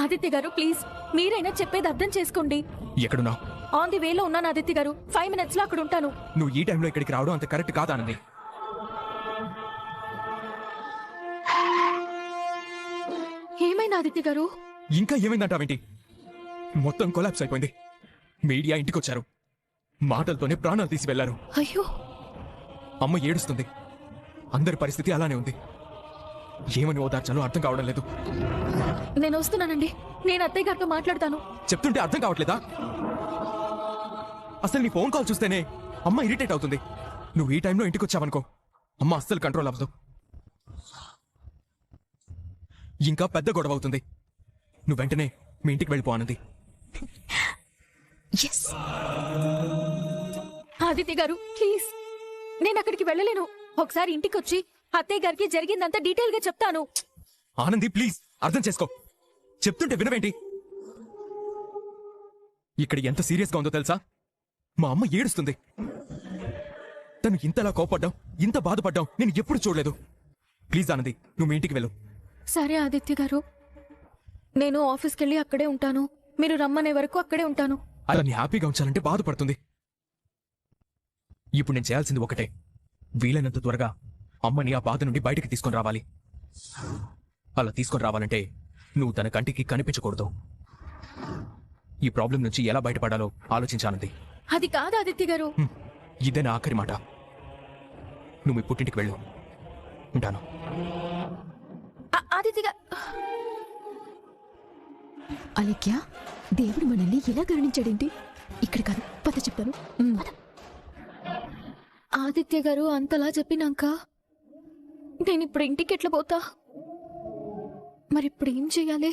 ఆదిత్య గారు ప్లీజ్ మీరైనా చెప్పేది అర్థం చేసుకోండి. ఎక్కడున్నావు? ఆన్ ది వేలో ఉన్నాను ఆదిత్య గారు. 5 minutes లో అక్కడ ఉంటాను. నువ్వు ఈ టైంలో ఇక్కడికి రావడం అంత కరెక్ట్ కాదా ఆనంది? ఏమైంది ఆదిత్య గారు? ఇంకా ఏమైందంటావేంటి? మొత్తం కొలాప్స్ అయిపోయింది. మీడియా ఇంటికొచ్చారు, మాటలతోనే ప్రాణాలు తీసి వెళ్లారు. అయ్యో, అమ్మ ఏడుస్తుంది. అందరి పరిస్థితి అలానే ఉంది. ఏమని ఓదార్చాలో అర్థం కావడం లేదు. నేను వస్తున్నానండి. నేను అత్తయ్య గారితో మాట్లాడతాను. చెప్తుంటే అర్థం కావట్లేదా? అసలు నీ ఫోన్ కాల్ చూస్తేనే అమ్మ ఇరిటేట్ అవుతుంది. నువ్వు ఈ టైంలో ఇంటికి వచ్చావనుకో, అమ్మ అస్సలు కంట్రోల్ అవ్వదు. ఇంకా పెద్ద గొడవ అవుతుంది. నువ్వు వెంటనే మీ ఇంటికి వెళ్ళిపో ఆనంది. ఆదిత్య గారు ప్లీజ్, నేను అక్కడికి వెళ్ళలేను. ఒకసారి ఇంటికి వచ్చి అత్తయ్య గారికి జరిగిందంతా డీటెయిల్ గా చెప్తాను. ఆనంది ప్లీజ్ అర్థం చేసుకో. చెప్తుంటే వినవేంటి? ఇక్కడ ఎంత సీరియస్ గా ఉందో తెలుసా? మా అమ్మ ఏడుస్తుంది. తను ఇంతలా కోపడ్డాం, ఇంత బాధపడ్డాం నేను ఎప్పుడు చూడలేదు. ప్లీజ్ ఆనంది, నువ్వు మీ ఇంటికి వెళ్ళు. సరే ఆదిత్య గారు, నేను ఆఫీస్కి వెళ్ళి అక్కడే ఉంటాను. మీరు రమ్మనే వరకు అక్కడే ఉంటాను. అతన్ని హ్యాపీగా ఉంచాలంటే బాధపడుతుంది. ఇప్పుడు నేను చేయాల్సింది ఒకటే, వీలైనంత త్వరగా అమ్మని ఆ బాధ నుండి బయటికి తీసుకొని రావాలి. అలా తీసుకొని రావాలంటే నువ్వు తన కంటికి కనిపించకూడదు. ఈ ప్రాబ్లం నుంచి ఎలా బయటపడాలో ఆలోచించానంది. అది కాదు ఆదిత్య గారు. ఇదే నా ఆఖరి మాట. నువ్వు మీ పుట్టింటికి వెళ్ళు. ఉంటాను. ఆదిత్య గారు. అలేఖ్య, దేవుడు మనల్ని ఎలా కరుణించాడేంటి? ఇక్కడ కాదు, పద చెప్తాను. ఆదిత్య గారు అంతలా చెప్పినాక నేను ఇప్పుడు ఇంటికి ఎట్లా పోతా? మరి ఇప్పుడు ఏం చెయ్యాలి?